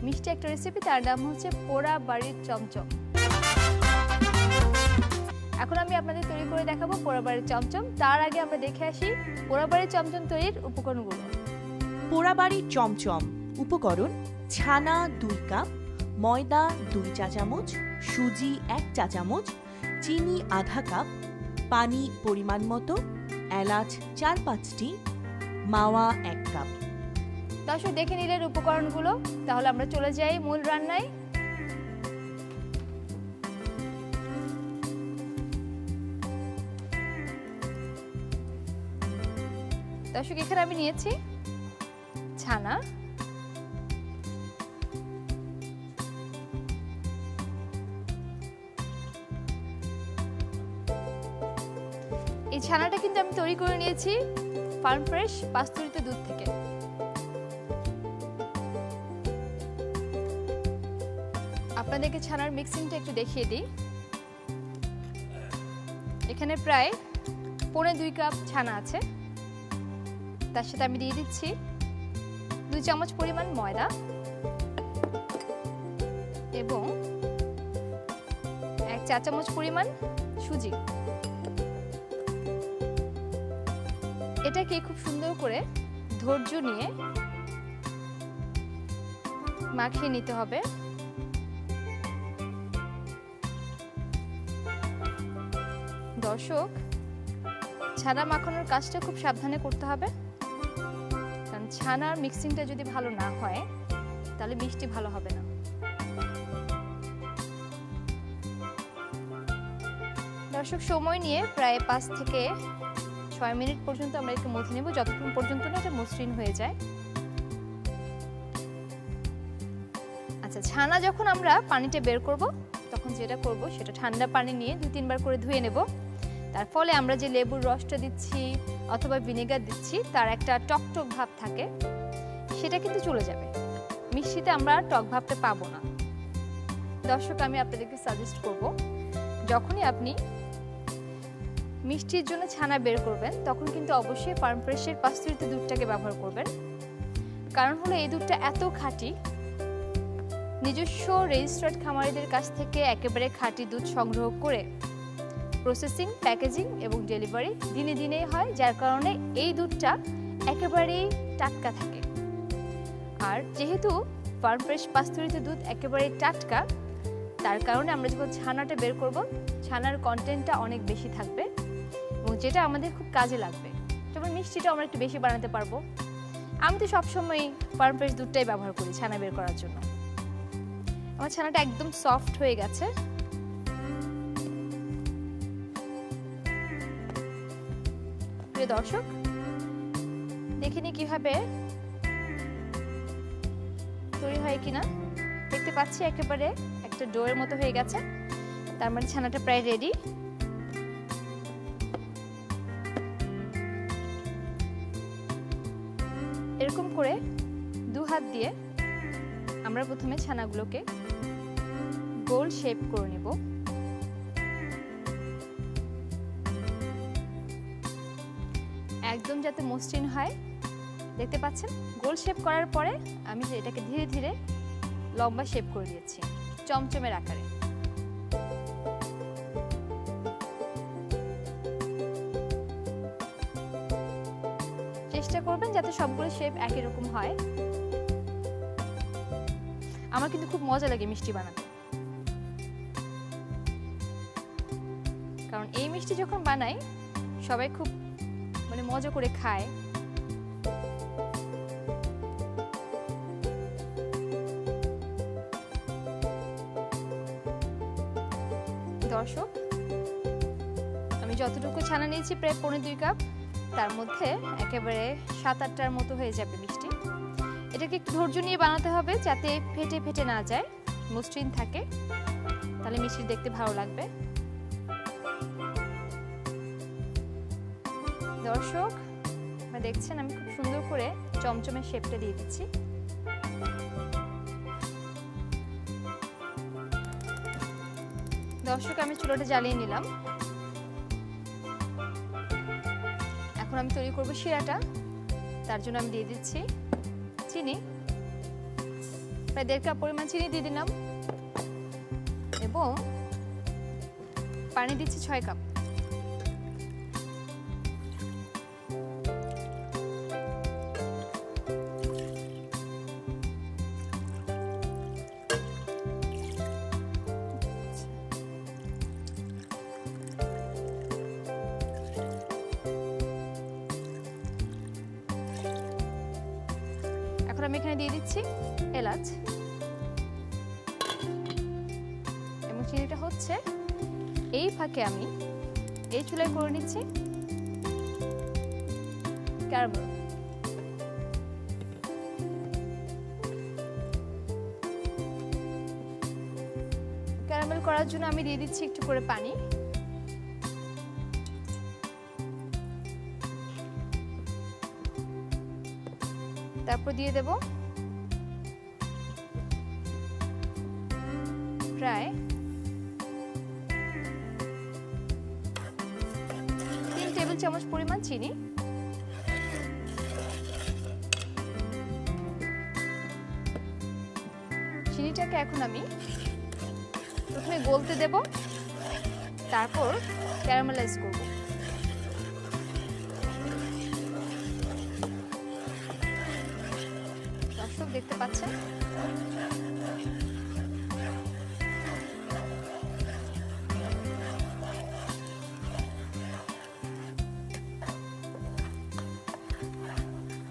মিষ্টি একটা রেসিপি, তার নাম হচ্ছে পোড়া বাড়ির চমচম। এখন আমি আপনাদের তৈরি করে দেখাবো পোড়া বাড়ির চমচম। তার আগে আমরা দেখে আসি পোড়া বাড়ির চমচম তৈরির উপকরণগুলো। পোড়া বাড়ির চমচম উপকরণ: ছানা 2 কাপ, ময়দা 2 চা চামচ, সুজি 1 চা চামচ, চিনি আধা কাপ, পানি পরিমাণ মতো, এলাচ 4-5টি, মাওয়া 1 কাপ। দর্শক দেখে নিলেন উপকরণগুলো, তাহলে আমরা চলে যাই মূল রান্নায়। দর্শক এখানে আমি নিয়েছি ছানা, এই ছানাটা কিন্তু আমি তৈরি করে নিয়েছি ফার্ম ফ্রেশ পাস্তুরিত দুধ থেকে। আপনাদেরকে ছানার মিক্সিংটা একটু দেখিয়ে দিই। এখানে প্রায় 1.25 কাপ ছানা আছে। তার সাথে আমি দিয়ে দিচ্ছি 2 চামচ পরিমাণ ময়দা এবং 1 চা চামচ পরিমাণ সুজি। এটাকে খুব সুন্দর করে ধৈর্য নিয়ে মাখিয়ে নিতে হবে। দর্শক, ছানা মাখানোর কাজটা খুব সাবধানে করতে হবে, কারণ ছানার মিক্সিংটা যদি ভালো না হয় তাহলে মিষ্টি ভালো হবে না। দর্শক, সময় নিয়ে প্রায় 5 থেকে 6 মিনিট পর্যন্ত আমরা একটু মথে নেব, যতক্ষণ পর্যন্ত না এটা মসৃণ হয়ে যায়। আচ্ছা, ছানা যখন আমরা পানিতে বের করব তখন যেটা করব সেটা ঠান্ডা পানি নিয়ে 2-3 বার করে ধুয়ে নেব। তার ফলে আমরা যে লেবুর রসটা দিচ্ছি অথবা ভিনেগার দিচ্ছি তার একটা টকটক ভাব থাকে, সেটা কিন্তু চলে যাবে। মিষ্টিতে আমরা টক ভাবটা পাবো না। দর্শক, আমি আপনাদেরকে সাজেস্ট করব, যখনই আপনি মিষ্টির জন্য ছানা বের করবেন তখন কিন্তু অবশ্যই ফার্ম ফ্রেশের পাস্তুরিত দুধটাকে ব্যবহার করবেন। কারণ হলো এই দুধটা এত খাঁটি, নিজস্ব রেজিস্টার্ড খামারিদের কাছ থেকে একেবারে খাঁটি দুধ সংগ্রহ করে প্রসেসিং, প্যাকেজিং এবং ডেলিভারি দিনে দিনেই হয়, যার কারণে এই দুধটা একেবারেই টাটকা থাকে। আর যেহেতু ফার্ম ফ্রেশ পাস্তুরিত দুধ একেবারে টাটকা, তার কারণে আমরা যখন ছানাটা বের করব ছানার কন্টেন্টটা অনেক বেশি থাকবে এবং যেটা আমাদের খুব কাজে লাগবে। যেমন মিষ্টিটা আমরা একটু বেশি বানাতে পারবো। আমি তো সবসময় ফার্ম ফ্রেশ দুধটাই ব্যবহার করি ছানা বের করার জন্য। আমার ছানাটা একদম সফট হয়ে গেছে। প্রিয় দর্শক, দেখে নি কিভাবে তৈরি হয় কিনা। দেখতে পাচ্ছি একেবারে একটা ডোয়ের মতো হয়ে গেছে, তার মানে ছানাটা প্রায় রেডি। এরকম করে 2 হাত দিয়ে আমরা প্রথমে ছানাগুলোকে গোল শেপ করে নেব। একদম যাতে মসৃণ হয়। দেখতে পাচ্ছেন, গোল শেপ করার পরে আমি এটাকে ধীরে ধীরে লম্বা শেপ করে দিয়েছি চমচমের আকারে। চেষ্টা করবেন যাতে সবগুলো শেপ একই রকম হয়। আমার কিন্তু খুব মজা লাগে মিষ্টি বানাতে, কারণ এই মিষ্টি যখন বানাই সবাই খুব মজা করে খায়। দর্শক, আমি যতটুকু ছানা নিয়েছি প্রায় 1.25 কাপ, তার মধ্যে একেবারে 7-8টার মতো হয়ে যাবে মিষ্টি। এটাকে একটু ধৈর্য নিয়ে বানাতে হবে যাতে ফেটে ফেটে না যায়, মসৃণ থাকে, তাহলে মিষ্টি দেখতে ভালো লাগবে। দর্শক, দেখছেন আমি খুব সুন্দর করে চমচমের শেপটা দিয়ে দিচ্ছি। দর্শক, আমি চুলাটা জ্বালিয়ে নিলাম। এখন আমি তৈরি করব শিরাটা। তার জন্য আমি দিয়ে দিচ্ছি চিনি, প্রায় 1.5 কাপ পরিমাণ চিনি দিয়ে দিলাম এবং পানি দিচ্ছি 6 কাপ। এখন আমি এখানে দিয়ে দিচ্ছি এলাচ এবং চিনিটা হচ্ছে এই ফাঁকে আমি এই চুলায় করে নিচ্ছি ক্যারামেল। ক্যারামেল করার জন্য আমি দিয়ে দিচ্ছি একটু করে পানি। তারপর দিয়ে দেব প্রায় 3 টেবিল চামচ পরিমাণ চিনি। চিনিটাকে এখন আমি প্রথমে গলতে দেব, তারপর ক্যারামেলাইজ করব। দর্শক দেখতে পাচ্ছেন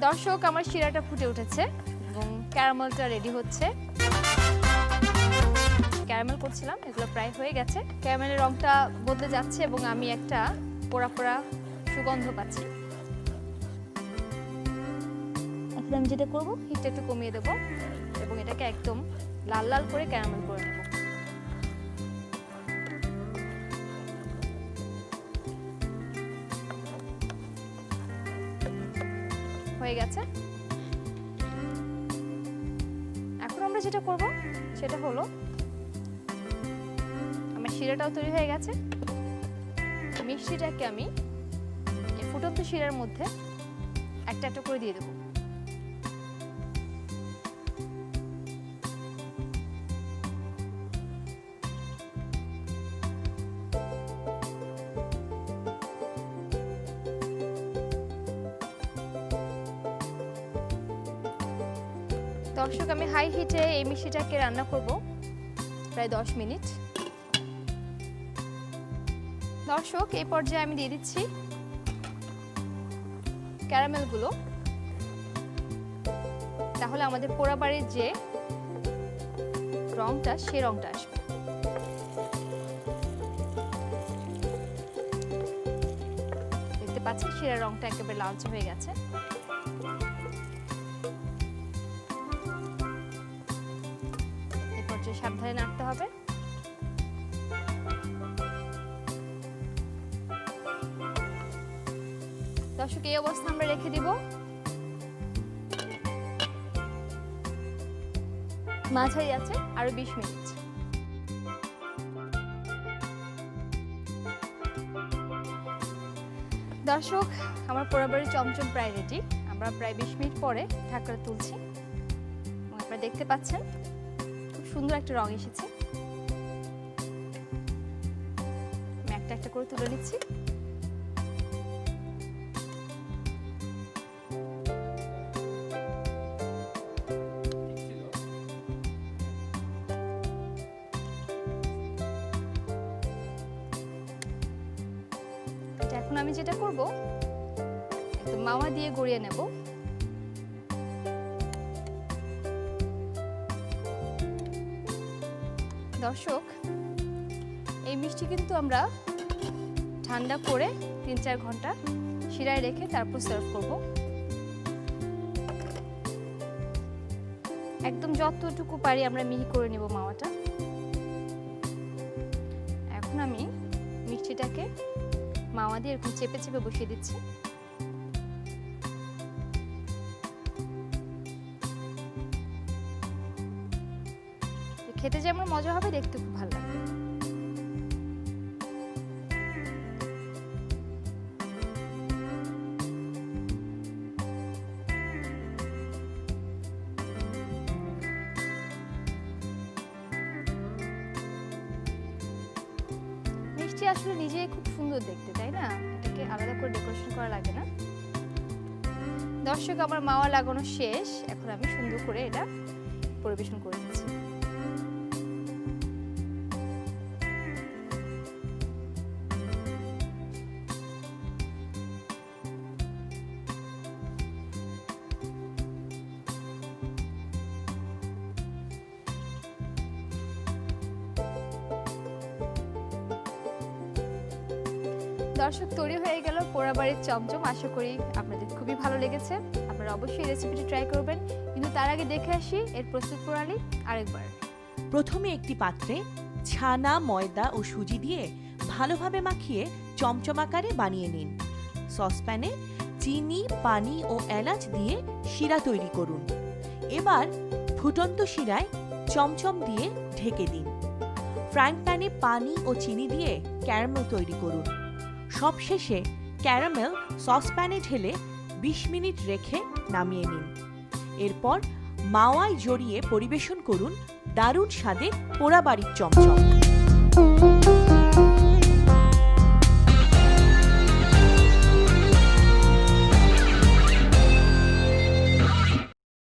দর্শক আমার শিরাটা ফুটে উঠেছে এবং ক্যারামেলটা রেডি হচ্ছে। ক্যারামেল করছিলাম, এগুলো প্রায় হয়ে গেছে। ক্যারামেলের রংটা বদলে যাচ্ছে এবং আমি একটা পোড়া পোড়া সুগন্ধ পাচ্ছি। এখন আমি যেটা করবো, হিটটা একটু কমিয়ে দেবো এবং এটাকে একদম লাল লাল করে ক্যারামেল করে নেব। হয়ে গেছে। এখন আমরা যেটা করব সেটা হলো, আমার শিরাটাও তৈরি হয়ে গেছে। মিষ্টিটাকে আমি এই ফুটন্ত শিরার মধ্যে একটা একটা করে দিয়ে দেবো। দর্শক আমি হাই হিটে এই মিষ্টিটাকে রান্না করব প্রায় 10 মিনিট। দর্শক এই পর্যায়ে আমি দিয়ে দিচ্ছি ক্যারামেলগুলো, তাহলে আমাদের পোড়া বাড়ির যে রংটা সেই রংটা আসবে। দেখতে পাচ্ছেন শিরার রংটা একেবারে লালচে হয়ে গেছে। সাবধানে নাড়তে হবে। দর্শক এই অবস্থা আমরা রেখে দিব মাঝারি আছে আরো 20 মিনিট। দর্শক আমার পোড়াবাড়ি চমচম প্রায় রেডি। আমরা প্রায় 20 মিনিট পরে ঢাকনা তুলছি। আপনারা দেখতে পাচ্ছেন সুন্দর একটা রং এসেছে। আমি একটা একটা করে তুলে নিচ্ছি। এখন আমি যেটা করব, একদম মাওয়া দিয়ে গড়িয়ে নেব। দর্শক এই মিষ্টি কিন্তু আমরা ঠান্ডা করে 3-4 ঘন্টা শিরায় রেখে তারপর সার্ভ করব। একদম যতটুকু পারি আমরা মিহি করে নেব মাওয়াটা। এখন আমি মিষ্টিটাকে মাওয়া দিয়ে এরকম চেপে চেপে বসিয়ে দিচ্ছি। খেতে যেমন মজা হবে, দেখতে খুব ভালো লাগবে। আসলে নিজে খুব সুন্দর দেখতে, তাই না? এটাকে আলাদা করে ডেকোরেশন করা লাগে না। দর্শক, আমার মাওয়া লাগানো শেষ, এখন আমি সুন্দর করে এটা পরিবেশন করে দিচ্ছি। দর্শক, তৈরি হয়ে গেল পোড়াবাড়ির চমচম। আশা করি আপনাদের খুবই ভালো লেগেছে। আপনারা অবশ্যই রেসিপিটি ট্রাই করবেন, কিন্তু তার আগে দেখে আসি এর প্রস্তুত প্রণালী আরেকবার। প্রথমে একটি পাত্রে ছানা, ময়দা ও সুজি দিয়ে ভালোভাবে মাখিয়ে চমচম আকারে বানিয়ে নিন। সসপ্যানে চিনি, পানি ও এলাচ দিয়ে শিরা তৈরি করুন। এবার ফুটন্ত শিরায় চমচম দিয়ে ঢেকে দিন। ফ্রাইং প্যানে পানি ও চিনি দিয়ে ক্যারামেল তৈরি করুন। সবশেষে ক্যারামেল সসপ্যানে ঢেলে 20 মিনিট রেখে নামিয়ে নিন। এরপর মাওয়ায় জড়িয়ে পরিবেশন করুন দারুণ স্বাদের পোড়াবাড়ির চমচম।